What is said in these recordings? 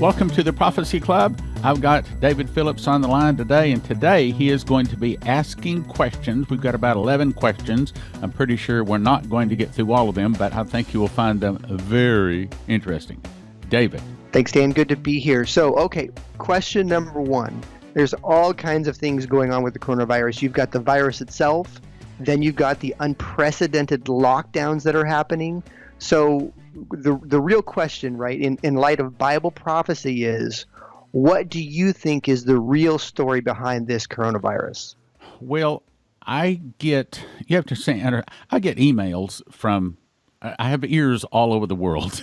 welcome to the Prophecy Club. I've got David Phillips on the line today, and today he is going to be asking questions. We've got about 11 questions. I'm pretty sure we're not going to get through all of them, but I think you will find them very interesting. David. Thanks, Dan. Good to be here. So, okay, question number one. There's all kinds of things going on with the coronavirus. You've got the virus itself, then you've got the unprecedented lockdowns that are happening. So the real question, right, in light of Bible prophecy is, what do you think is the real story behind this coronavirus? Well, I get emails from, I have ears all over the world.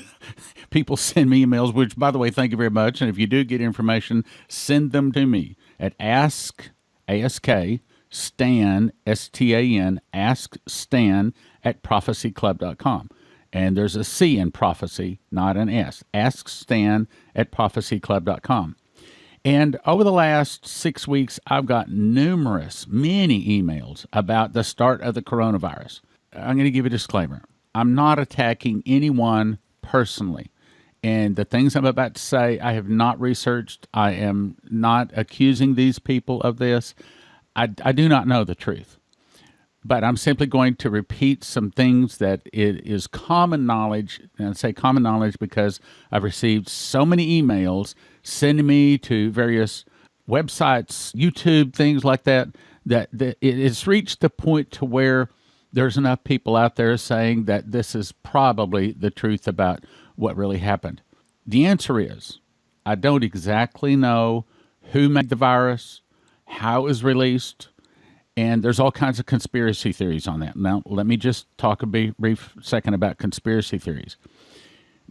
People send me emails, which, by the way, thank you very much. And if you do get information, send them to me at Stan, S-T-A-N, Ask Stan at prophecyclub.com. And there's a C in prophecy, not an S. Ask Stan at prophecyclub.com. And over the last 6 weeks, I've got many emails about the start of the coronavirus. I'm going to give a disclaimer. I'm not attacking anyone personally. And the things I'm about to say, I have not researched. I am not accusing these people of this. I do not know the truth. But I'm simply going to repeat some things that it is common knowledge, and I say common knowledge because I've received so many emails sending me to various websites, YouTube, things like that, that it has reached the point to where there's enough people out there saying that this is probably the truth about what really happened. The answer is, I don't exactly know who made the virus, how it was released, and there's all kinds of conspiracy theories on that. Now, let me just talk a brief second about conspiracy theories.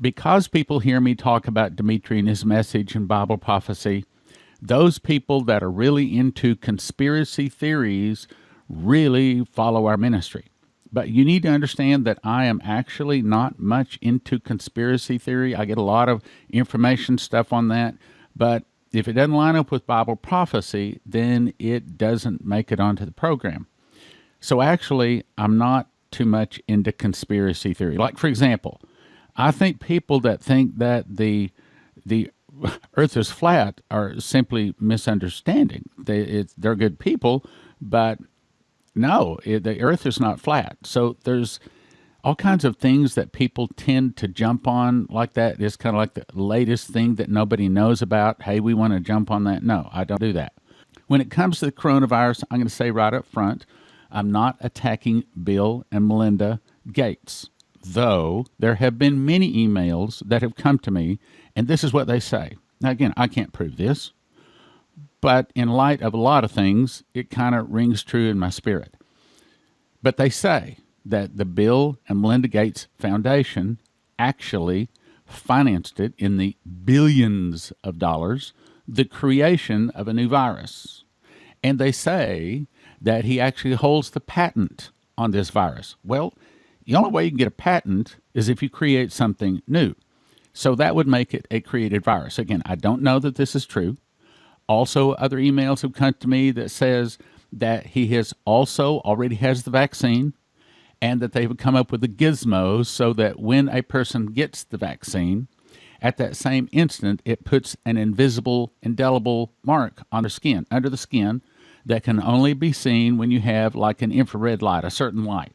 Because people hear me talk about Dimitri and his message and Bible prophecy, those people that are really into conspiracy theories really follow our ministry. But you need to understand that I am actually not much into conspiracy theory. I get a lot of information stuff on that, but if it doesn't line up with Bible prophecy, then it doesn't make it onto the program. So actually, I'm not too much into conspiracy theory. Like, for example, I think people that think that the earth is flat are simply misunderstanding. They're good people, but no, the earth is not flat. So there's all kinds of things that people tend to jump on like that. It's kind of like the latest thing that nobody knows about. Hey, we want to jump on that. No, I don't do that. When it comes to the coronavirus, I'm going to say right up front, I'm not attacking Bill and Melinda Gates, though there have been many emails that have come to me, and this is what they say. Now, again, I can't prove this, but in light of a lot of things, it kind of rings true in my spirit. But they say that the Bill and Melinda Gates Foundation actually financed it in the billions of dollars, the creation of a new virus. And they say that he actually holds the patent on this virus. Well, the only way you can get a patent is if you create something new. So that would make it a created virus. Again, I don't know that this is true. Also, other emails have come to me that says that he already has the vaccine, and that they've come up with a gizmo so that when a person gets the vaccine, at that same instant, it puts an invisible, indelible mark on their skin, under the skin, that can only be seen when you have like an infrared light, a certain light.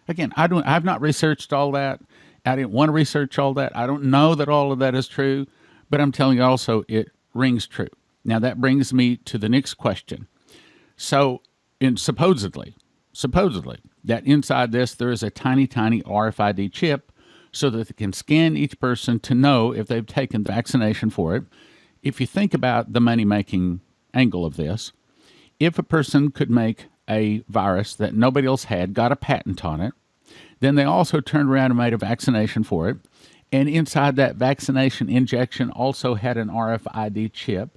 Again, I've not researched all that. I didn't want to research all that. I don't know that all of that is true, but I'm telling you also it rings true. Now that brings me to the next question. So, supposedly, that inside this there is a tiny RFID chip so that they can scan each person to know if they've taken the vaccination for it. If you think about the money-making angle of this, if a person could make a virus that nobody else had, got a patent on it, then they also turned around and made a vaccination for it, and inside that vaccination injection also had an RFID chip,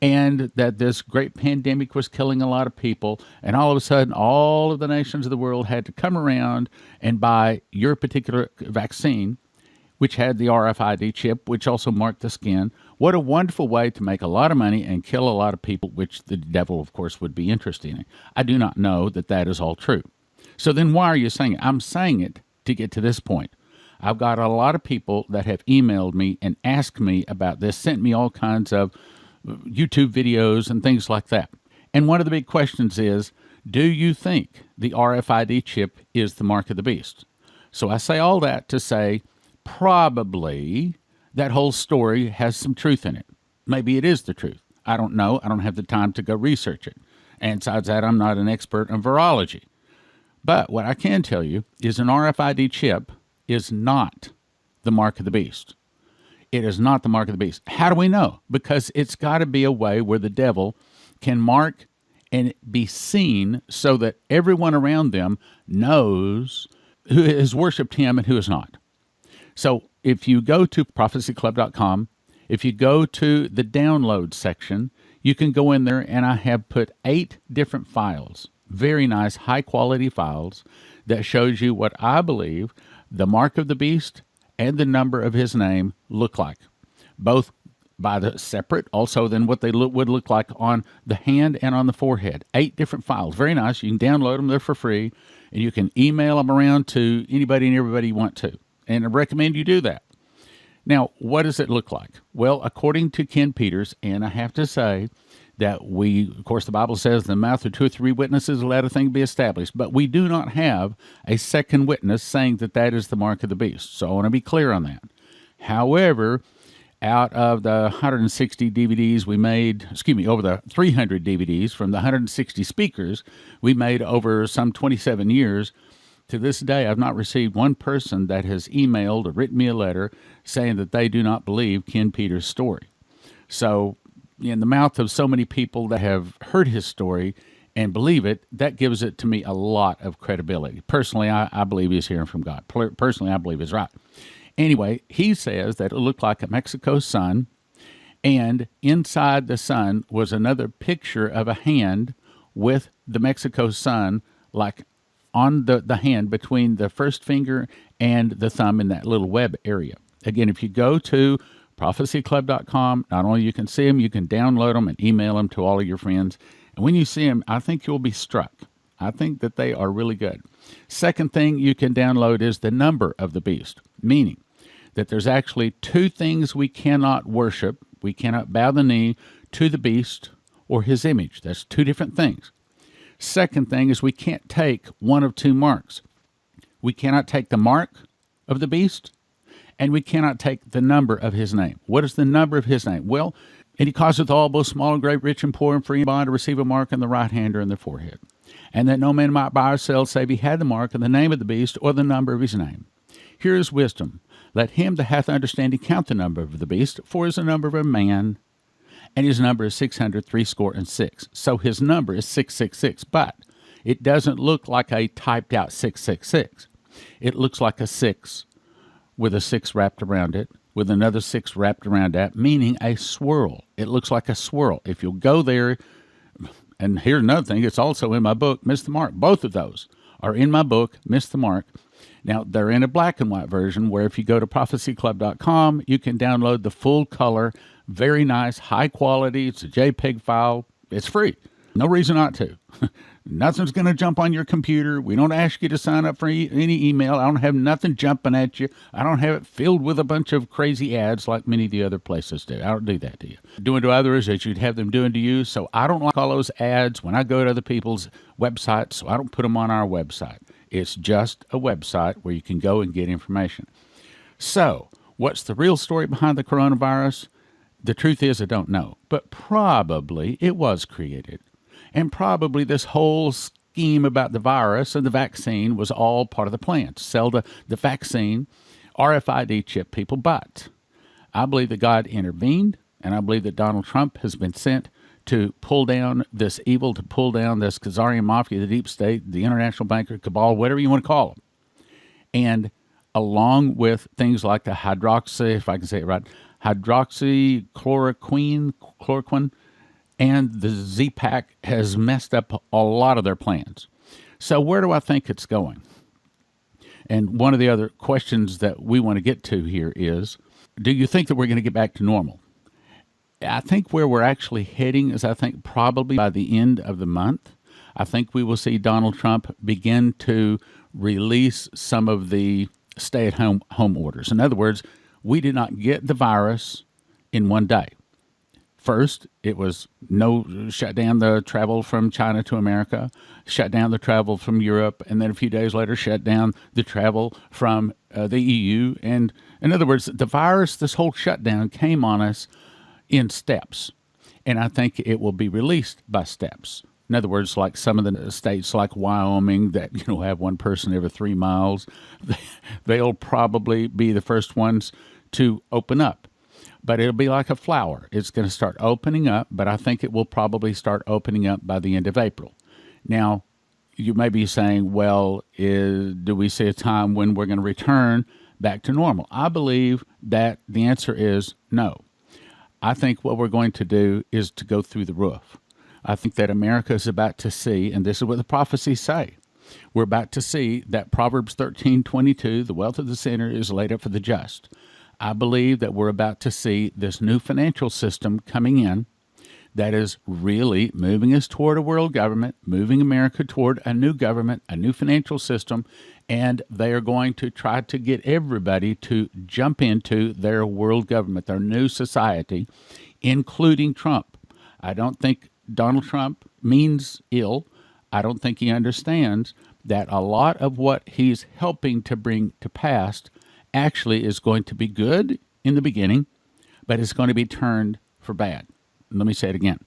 and that this great pandemic was killing a lot of people, and all of a sudden, all of the nations of the world had to come around and buy your particular vaccine, which had the RFID chip, which also marked the skin. What a wonderful way to make a lot of money and kill a lot of people, which the devil, of course, would be interested in. I do not know that that is all true. So then why are you saying it? I'm saying it to get to this point. I've got a lot of people that have emailed me and asked me about this, sent me all kinds of YouTube videos and things like that. And one of the big questions is, do you think the RFID chip is the mark of the beast? So I say all that to say, probably that whole story has some truth in it. Maybe it is the truth. I don't know. I don't have the time to go research it. And besides that, I'm not an expert in virology. But what I can tell you is an RFID chip is not the mark of the beast. It is not the mark of the beast. How do we know? Because it's got to be a way where the devil can mark and be seen so that everyone around them knows who has worshiped him and who has not. So if you go to prophecyclub.com, if you go to the download section, you can go in there, and I have put 8 different files, very nice, high-quality files, that shows you what I believe the mark of the beast and the number of his name look like, both by the separate, also than what they would look like on the hand and on the forehead. 8 different files, very nice. You can download them; they're for free, and you can email them around to anybody and everybody you want to. And I recommend you do that. Now, what does it look like? Well, according to Ken Peters, and I have to say that of course, the Bible says, the mouth of 2 or 3 witnesses let a thing be established, but we do not have a second witness saying that that is the mark of the beast. So I want to be clear on that. However, out of the 160 DVDs we made, over the 300 DVDs from the 160 speakers we made over some 27 years, to this day, I've not received one person that has emailed or written me a letter saying that they do not believe Ken Peters' story. So, in the mouth of so many people that have heard his story and believe it, that gives it to me a lot of credibility. Personally, I believe he's hearing from God. Personally, I believe he's right. Anyway, he says that it looked like a Mexico sun, and inside the sun was another picture of a hand with the Mexico sun, like on the hand between the first finger and the thumb in that little web area. Again, if you go to prophecyclub.com, not only you can see them, you can download them and email them to all of your friends. And when you see them, I think you'll be struck. I think that they are really good. Second thing you can download is the number of the beast, meaning that there's actually 2 things we cannot worship. We cannot bow the knee to the beast or his image. That's 2 different things. Second thing is we can't take one of 2 marks. We cannot take the mark of the beast, and we cannot take the number of his name. What is the number of his name? Well, and he causeth all, both small and great, rich and poor and free and bond, to receive a mark in the right hand or in the forehead. And that no man might buy or sell, save he had the mark and the name of the beast or the number of his name. Here is wisdom. Let him that hath understanding count the number of the beast, for is the number of a man, and his number is 666. So his number is 666, but it doesn't look like a typed out 666. It looks like a 6 with a 6 wrapped around it, with another 6 wrapped around that, meaning a swirl. It looks like a swirl. If you'll go there, and here's another thing, it's also in my book, Miss the Mark. Both of those are in my book, Miss the Mark. Now, they're in a black and white version where if you go to prophecyclub.com, you can download the full color, very nice, high quality. It's a JPEG file. It's free. No reason not to. Nothing's going to jump on your computer. We don't ask you to sign up for any email. I don't have nothing jumping at you. I don't have it filled with a bunch of crazy ads like many of the other places do. I don't do that to you. Doing to others as you'd have them doing to you. So I don't like all those ads when I go to other people's websites, so I don't put them on our website. It's just a website where you can go and get information. So what's the real story behind the coronavirus? The truth is I don't know, but probably it was created. And probably this whole scheme about the virus and the vaccine was all part of the plan to sell the vaccine, RFID chip people. But I believe that God intervened, and I believe that Donald Trump has been sent to pull down this evil, to pull down this Khazarian mafia, the deep state, the international banker cabal, whatever you want to call them. And along with things like the if I can say it right, hydroxychloroquine, and the Z-Pack has messed up a lot of their plans. So where do I think it's going? And one of the other questions that we want to get to here is, do you think that we're going to get back to normal? I think where we're actually heading is, I think probably by the end of the month, I think we will see Donald Trump begin to release some of the stay-at-home orders. In other words, we did not get the virus in one day. First, it was shut down the travel from China to America, shut down the travel from Europe, and then a few days later, shut down the travel from the EU. And in other words, the virus, this whole shutdown came on us in steps. And I think it will be released by steps. In other words, like some of the states like Wyoming that, have one person every 3 miles, they'll probably be the first ones to open up. But it'll be like a flower. It's going to start opening up, but I think it will probably start opening up by the end of April. Now, you may be saying, well, do we see a time when we're going to return back to normal? I believe that the answer is no. I think what we're going to do is to go through the roof. I think that America is about to see, and this is what the prophecies say, we're about to see that Proverbs 13:22, the wealth of the sinner is laid up for the just. I believe that we're about to see this new financial system coming in that is really moving us toward a world government, moving America toward a new government, a new financial system, and they are going to try to get everybody to jump into their world government, their new society, including Trump. I don't think Donald Trump means ill. I don't think he understands that a lot of what he's helping to bring to pass actually is going to be good in the beginning, but it's going to be turned for bad. Let me say it again.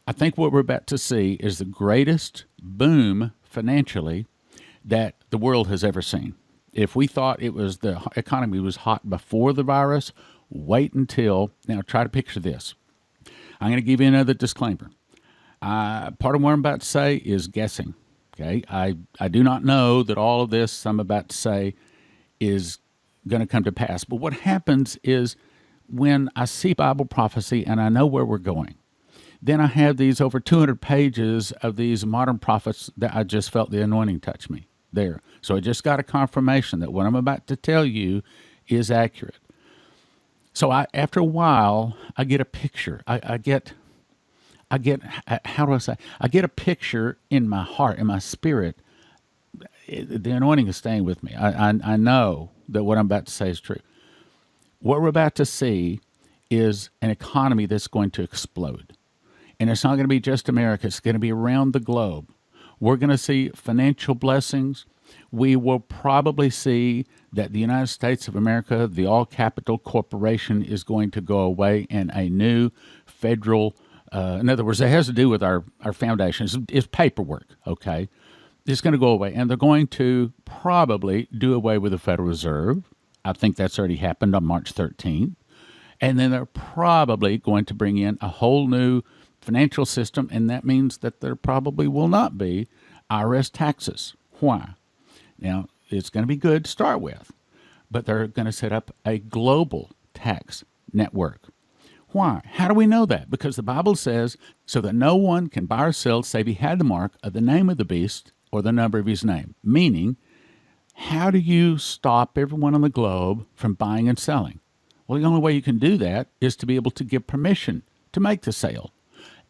I think what we're about to see is the greatest boom financially that the world has ever seen. If we thought the economy was hot before the virus, wait until, now try to picture this. I'm going to give you another disclaimer. Part of what I'm about to say is guessing. Okay, I do not know that all of this I'm about to say is going to come to pass. But what happens is when I see Bible prophecy and I know where we're going, then I have these over 200 pages of these modern prophets that I just felt the anointing touch me there. So I just got a confirmation that what I'm about to tell you is accurate. So after a while, I get a picture. I get how do I say? I get a picture in my heart, in my spirit. The anointing is staying with me. I know that what I'm about to say is true. What we're about to see is an economy that's going to explode. And it's not going to be just America. It's going to be around the globe. We're going to see financial blessings. We will probably see that the United States of America, the all-capital corporation, is going to go away and a new federal, in other words, it has to do with our foundations. It's paperwork, okay? It's going to go away, and they're going to probably do away with the Federal Reserve. I think that's already happened on March 13th. And then they're probably going to bring in a whole new financial system, and that means that there probably will not be IRS taxes. Why? Now, it's going to be good to start with, but they're going to set up a global tax network. Why? How do we know that? Because the Bible says, so that no one can buy or sell save he had the mark of the name of the beast or the number of his name. Meaning, how do you stop everyone on the globe from buying and selling? Well, the only way you can do that is to be able to give permission to make the sale.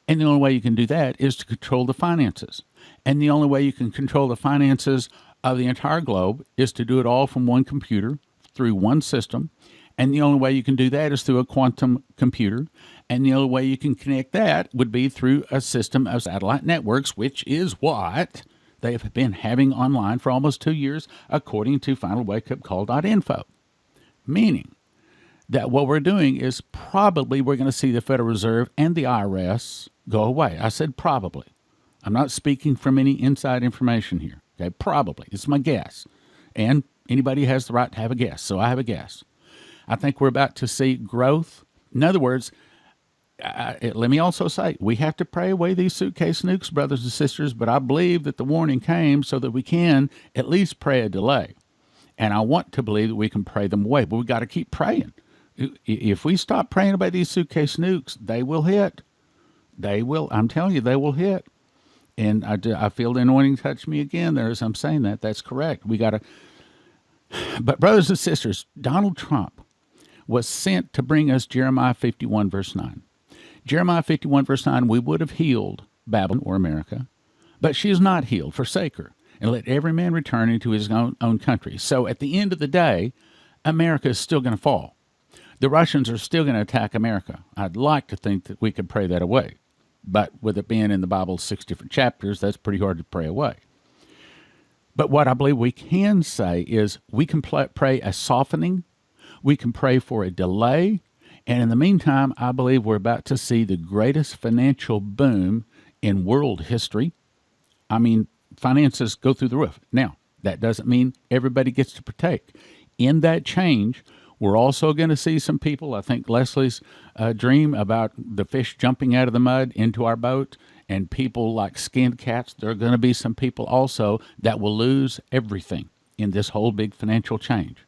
And the only way you can do that is to control the finances. And the only way you can control the finances of the entire globe is to do it all from one computer through one system. And the only way you can do that is through a quantum computer. And the only way you can connect that would be through a system of satellite networks, which is what they have been having online for almost 2 years, according to finalwakeupcall.info. Meaning that what we're doing is probably we're going to see the Federal Reserve and the IRS go away. I said probably. I'm not speaking from any inside information here. Okay, probably. It's my guess. And anybody has the right to have a guess, so I have a guess. I think we're about to see growth. In other words, let me also say, we have to pray away these suitcase nukes, brothers and sisters, but I believe that the warning came so that we can at least pray a delay. And I want to believe that we can pray them away, but we've got to keep praying. If we stop praying about these suitcase nukes, they will hit. They will. I'm telling you, they will hit. And I feel the anointing touch me again there as I'm saying that. That's correct. We got to. But brothers and sisters, Donald Trump was sent to bring us Jeremiah 51, verse 9. Jeremiah 51, verse 9, we would have healed Babylon or America, but she is not healed. Forsake her. and let every man return into his own country. So at the end of the day, America is still going to fall. The Russians are still going to attack America. I'd like to think that we could pray that away. But with it being in the Bible 6 different chapters, that's pretty hard to pray away. But what I believe we can say is we can pray a softening. We can pray for a delay. And in the meantime, I believe we're about to see the greatest financial boom in world history. I mean, finances go through the roof. Now, that doesn't mean everybody gets to partake. In that change, we're also going to see some people, I think Leslie's dream about the fish jumping out of the mud into our boat, and people like skinned cats, there are going to be some people also that will lose everything in this whole big financial change.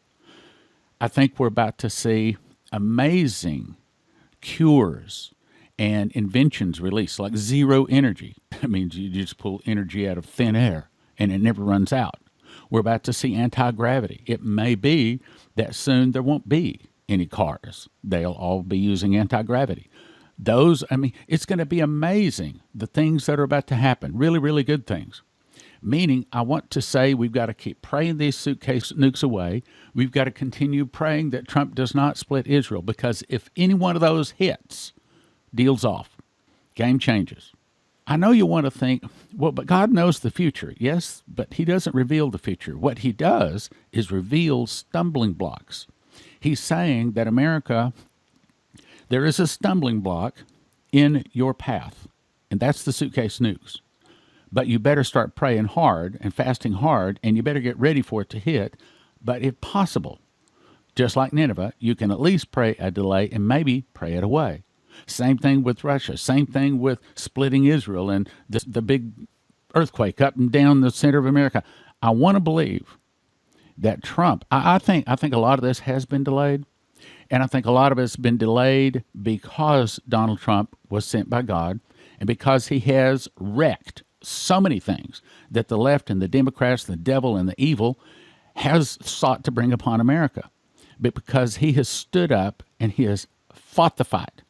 I think we're about to see amazing cures and inventions released, like zero energy. That means you just pull energy out of thin air and it never runs out. We're about to see anti-gravity. It may be that soon there won't be any cars. They'll all be using anti-gravity. It's going to be amazing, the things that are about to happen, really, really good things. Meaning, I want to say we've got to keep praying these suitcase nukes away. We've got to continue praying that Trump does not split Israel, because if any one of those hits, deal's off. Game changes. I know you want to think, well, but God knows the future. Yes, but he doesn't reveal the future. What he does is reveal stumbling blocks. He's saying that America, there is a stumbling block in your path, and that's the suitcase nukes. But you better start praying hard and fasting hard, and you better get ready for it to hit. But if possible, just like Nineveh, you can at least pray a delay and maybe pray it away. Same thing with Russia. Same thing with splitting Israel and the big earthquake up and down the center of America. I want to believe that Trump, I think a lot of this has been delayed. And I think a lot of it's been delayed because Donald Trump was sent by God and because he has wrecked so many things that the left and the Democrats, the devil and the evil has sought to bring upon America. But because he has stood up and he has fought the fight.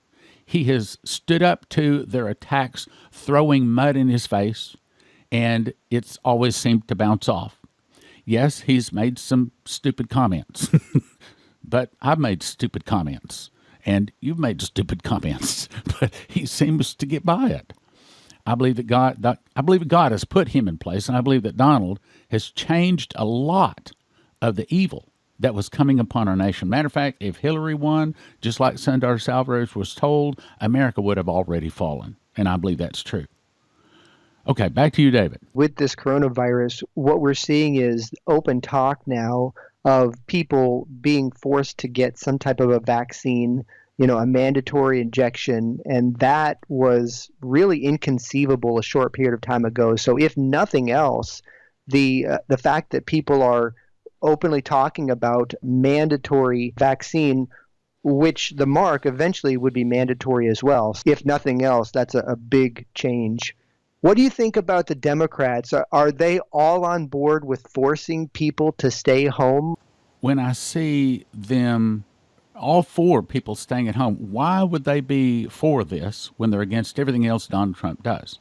He has stood up to their attacks, throwing mud in his face, and it's always seemed to bounce off. Yes, he's made some stupid comments, but I've made stupid comments, and you've made stupid comments, but he seems to get by it. I believe that God has put him in place, and I believe that Donald has changed a lot of the evil that was coming upon our nation. Matter of fact, if Hillary won, just like Sundar Salvarez was told, America would have already fallen. And I believe that's true. Okay, back to you, David. With this coronavirus, what we're seeing is open talk now of people being forced to get some type of a vaccine, a mandatory injection, and that was really inconceivable a short period of time ago. So if nothing else, the fact that people are openly talking about mandatory vaccine, which the mark eventually would be mandatory as well. If nothing else, that's a big change. What do you think about the Democrats? Are they all on board with forcing people to stay home? When I see them, all four people staying at home, why would they be for this when they're against everything else Donald Trump does?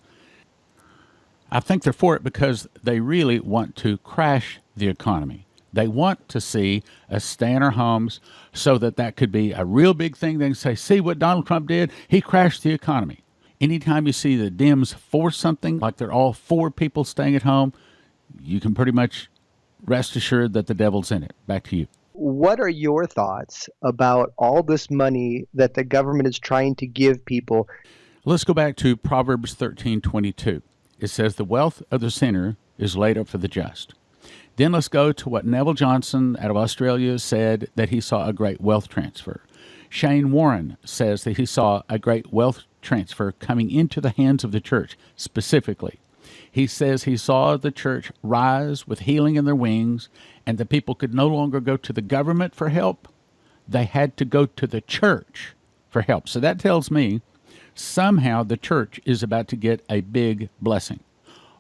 I think they're for it because they really want to crash the economy. They want to see us stay in our homes so that could be a real big thing. They can say, see what Donald Trump did? He crashed the economy. Anytime you see the Dems for something, like they're all for people staying at home, you can pretty much rest assured that the devil's in it. Back to you. What are your thoughts about all this money that the government is trying to give people? Let's go back to Proverbs 13:22. It says, the wealth of the sinner is laid up for the just. Then let's go to what Neville Johnson out of Australia said, that he saw a great wealth transfer. Shane Warren says that he saw a great wealth transfer coming into the hands of the church specifically. He says he saw the church rise with healing in their wings, and the people could no longer go to the government for help. They had to go to the church for help. So that tells me somehow the church is about to get a big blessing.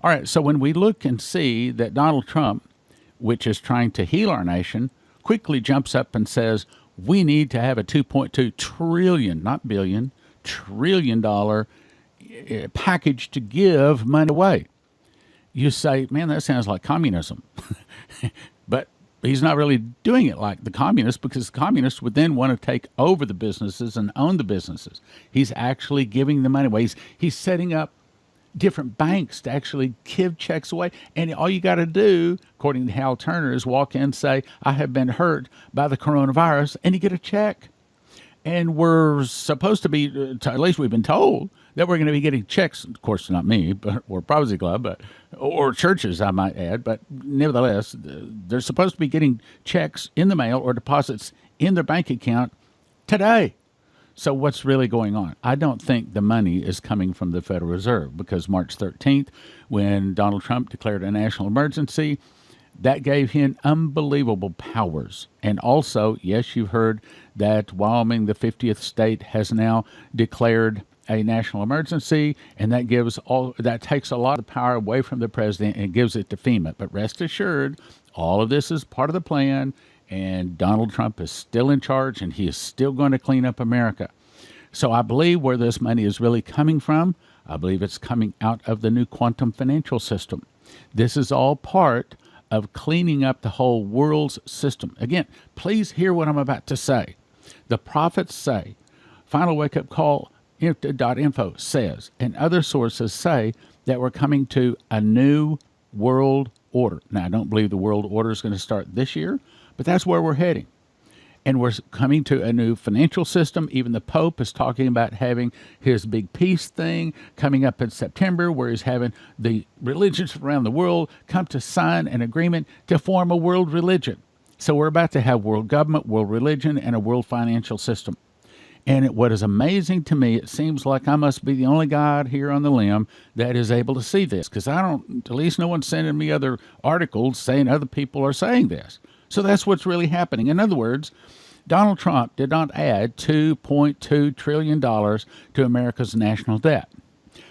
All right, so when we look and see that Donald Trump, which is trying to heal our nation, quickly jumps up and says, we need to have a $2.2 trillion, not billion, $1 trillion package to give money away. you say, man, that sounds like communism. But he's not really doing it like the communists, because the communists would then want to take over the businesses and own the businesses. He's actually giving the money away. He's setting up different banks to actually give checks away. And all you got to do, according to Hal Turner, is walk in and say, I have been hurt by the coronavirus, and you get a check. And we're supposed to be, at least we've been told, that we're going to be getting checks. Of course, not me, but or Prophecy Club, or churches, I might add. But nevertheless, they're supposed to be getting checks in the mail or deposits in their bank account today. So what's really going on? I don't think the money is coming from the Federal Reserve, because March 13th, when Donald Trump declared a national emergency, that gave him unbelievable powers. And also, yes, you've heard that Wyoming, the 50th state, has now declared a national emergency, and that takes a lot of power away from the president and gives it to FEMA. But rest assured, all of this is part of the plan, and Donald Trump is still in charge, and he is still going to clean up America. So I believe where this money is really coming from, I believe it's coming out of the new quantum financial system. This is all part of cleaning up the whole world's system. Again, please hear what I'm about to say. The prophets say, Final Wake Up Call .info says, and other sources say, that we're coming to a new world order. Now, I don't believe the world order is going to start this year, but that's where we're heading. And we're coming to a new financial system. Even the Pope is talking about having his big peace thing coming up in September, where he's having the religions around the world come to sign an agreement to form a world religion. So we're about to have world government, world religion, and a world financial system. And what is amazing to me, it seems like I must be the only guy out here on the limb that is able to see this, because at least no one's sending me other articles saying other people are saying this. So that's what's really happening. In other words, Donald Trump did not add $2.2 trillion to America's national debt.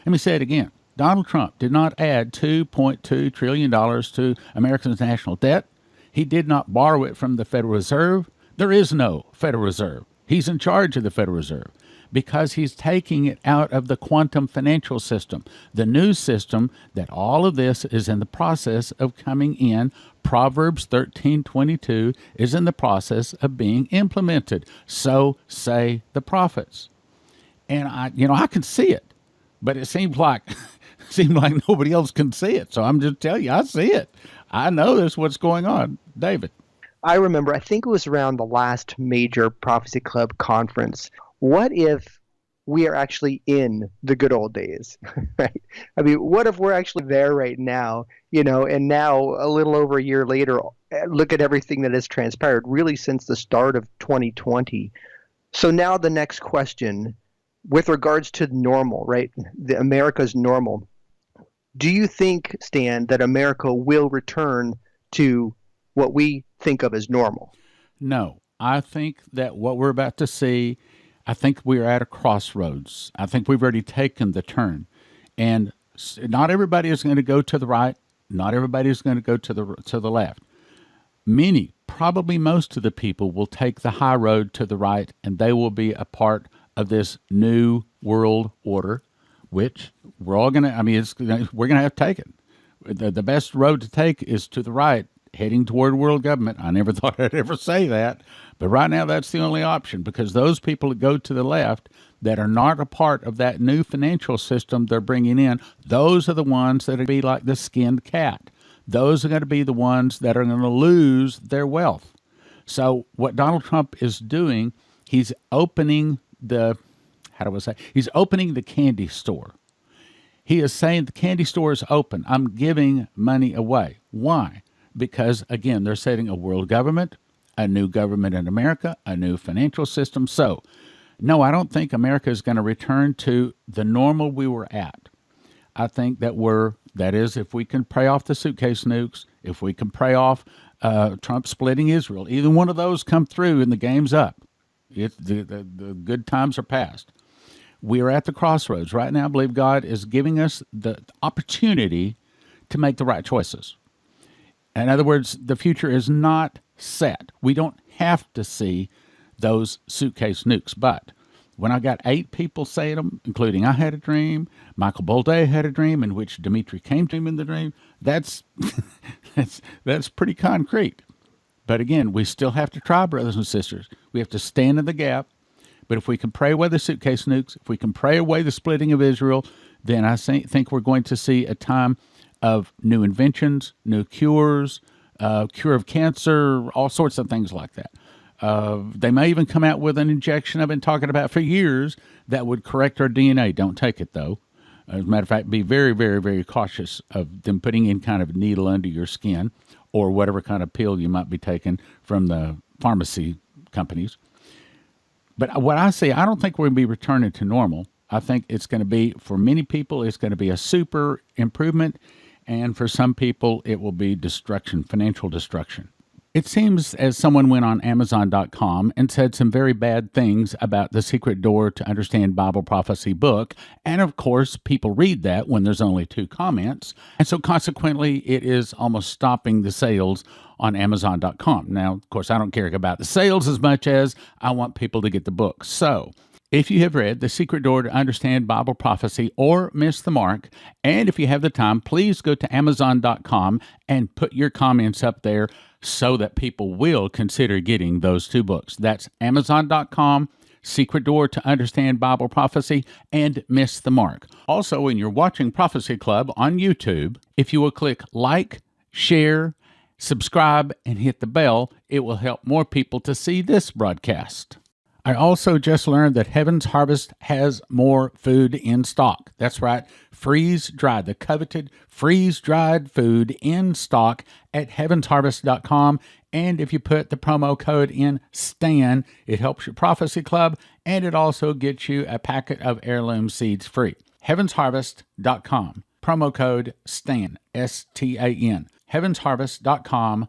Let me say it again. Donald Trump did not add $2.2 trillion to America's national debt. He did not borrow it from the Federal Reserve. There is no Federal Reserve. He's in charge of the Federal Reserve, because he's taking it out of the quantum financial system, the new system that all of this is in the process of coming in. Proverbs 13:22 is in the process of being implemented. So say the prophets. And I can see it, but it seems like nobody else can see it. So I'm just telling you, I see it. I know this what's going on. David. I remember, I think it was around the last major Prophecy Club conference. What if we are actually in the good old days, right? I mean, what if we're actually there right now, and now a little over a year later, look at everything that has transpired really since the start of 2020. So now the next question, with regards to normal, right? America's normal. Do you think, Stan, that America will return to what we think of as normal? No, I think that what we're about to see, I think we're at a crossroads. I think we've already taken the turn, and not everybody is going to go to the right. Not everybody is going to go to the left. Many, probably most of the people, will take the high road to the right, and they will be a part of this new world order, which we're all going to. I mean, we're going to have to take it. The best road to take is to the right, heading toward world government. I never thought I'd ever say that, but right now that's the only option, because those people that go to the left that are not a part of that new financial system they're bringing in, those are the ones that are going to be like the skinned cat. Those are going to be the ones that are going to lose their wealth. So what Donald Trump is doing, he's opening he's opening the candy store. He is saying the candy store is open. I'm giving money away. Why? Because, again, they're setting a world government, a new government in America, a new financial system. So, no, I don't think America is going to return to the normal we were at. I think that is, if we can pray off the suitcase nukes, if we can pray off Trump splitting Israel, either one of those come through and the game's up. The good times are past. We are at the crossroads. Right now, I believe God is giving us the opportunity to make the right choices. In other words, the future is not set. We don't have to see those suitcase nukes, but When I got 8 people saying them, including I had a dream, Michael Bolday had a dream, in which Dimitri came to him in the dream, that's that's pretty concrete. But again, we still have to try, brothers and sisters. We have to stand in the gap. But if we can pray away the suitcase nukes, if we can pray away the splitting of Israel, then I think we're going to see a time of new inventions, new cures, cure of cancer, all sorts of things like that. They may even come out with an injection I've been talking about for years that would correct our DNA. Don't take it, though. As a matter of fact, be very, very, very cautious of them putting in kind of a needle under your skin or whatever kind of pill you might be taking from the pharmacy companies. But what I see, I don't think we're going to be returning to normal. I think it's going to be, for many people, it's going to be a super improvement. And for some people, it will be destruction, financial destruction. It seems as someone went on Amazon.com and said some very bad things about the Secret Door to Understand Bible Prophecy book. And of course, people read that when there's only 2 comments. And so consequently, it is almost stopping the sales on Amazon.com. Now, of course, I don't care about the sales as much as I want people to get the book. So if you have read The Secret Door to Understand Bible Prophecy or Missed the Mark, and if you have the time, please go to Amazon.com and put your comments up there so that people will consider getting those 2 books. That's Amazon.com, Secret Door to Understand Bible Prophecy, and Miss the Mark. Also, when you're watching Prophecy Club on YouTube, if you will click like, share, subscribe, and hit the bell, it will help more people to see this broadcast. I also just learned that Heaven's Harvest has more food in stock. That's right, freeze-dried, the coveted freeze-dried food in stock at heavensharvest.com. And if you put the promo code in STAN, it helps your Prophecy Club, and it also gets you a packet of heirloom seeds free. heavensharvest.com, promo code STAN, S-T-A-N, heavensharvest.com,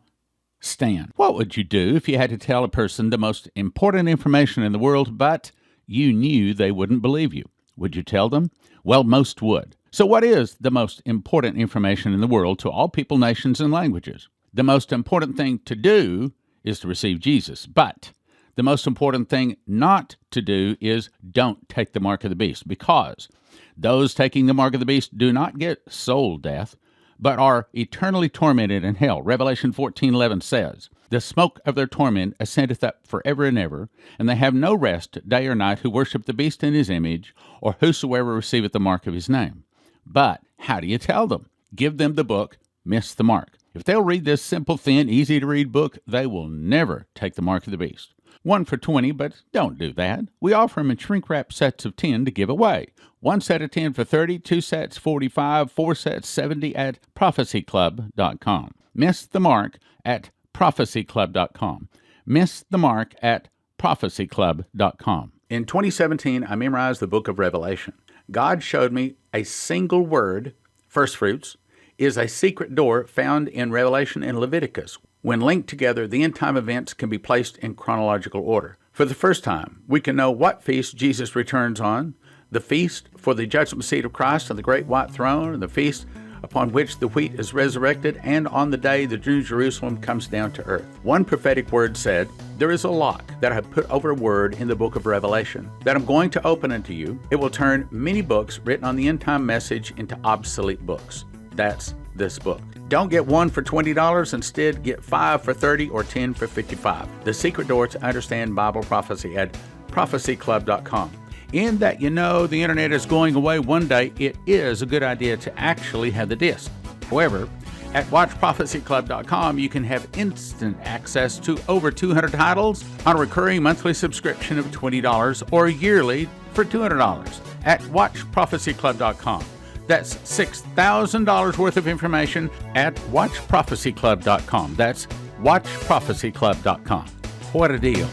STAN. What would you do if you had to tell a person the most important information in the world, but you knew they wouldn't believe you? Would you tell them? Well, most would. So what is the most important information in the world to all people, nations, and languages? The most important thing to do is to receive Jesus, but the most important thing not to do is don't take the mark of the beast, because those taking the mark of the beast do not get soul death, but are eternally tormented in hell. Revelation 14:11 says, "The smoke of their torment ascendeth up forever and ever, and they have no rest day or night who worship the beast in his image, or whosoever receiveth the mark of his name." But how do you tell them? Give them the book, Miss the Mark. If they'll read this simple, thin, easy-to-read book, they will never take the mark of the beast. 1 for $20, but don't do that. We offer them in shrink-wrap sets of 10 to give away. 1 set of 10 for $30, 2 sets $45, 4 sets $70 at prophecyclub.com. Miss the Mark at prophecyclub.com. Miss the Mark at prophecyclub.com. In 2017, I memorized the book of Revelation. God showed me a single word, first fruits, is a secret door found in Revelation and Leviticus. When linked together, the end-time events can be placed in chronological order. For the first time, we can know what feast Jesus returns on, the feast for the judgment seat of Christ on the great white throne, and the feast upon which the wheat is resurrected, and on the day the New Jerusalem comes down to earth. One prophetic word said, "There is a lock that I have put over a word in the book of Revelation that I'm going to open unto you. It will turn many books written on the end-time message into obsolete books." That's this book. Don't get 1 for $20. Instead, get 5 for $30 or 10 for $55. The Secret Door to Understand Bible Prophecy at prophecyclub.com. In that you know the internet is going away one day, it is a good idea to actually have the disc. However, at watchprophecyclub.com, you can have instant access to over 200 titles on a recurring monthly subscription of $20 or yearly for $200 at watchprophecyclub.com. That's $6,000 worth of information at watchprophecyclub.com. That's watchprophecyclub.com. What a deal.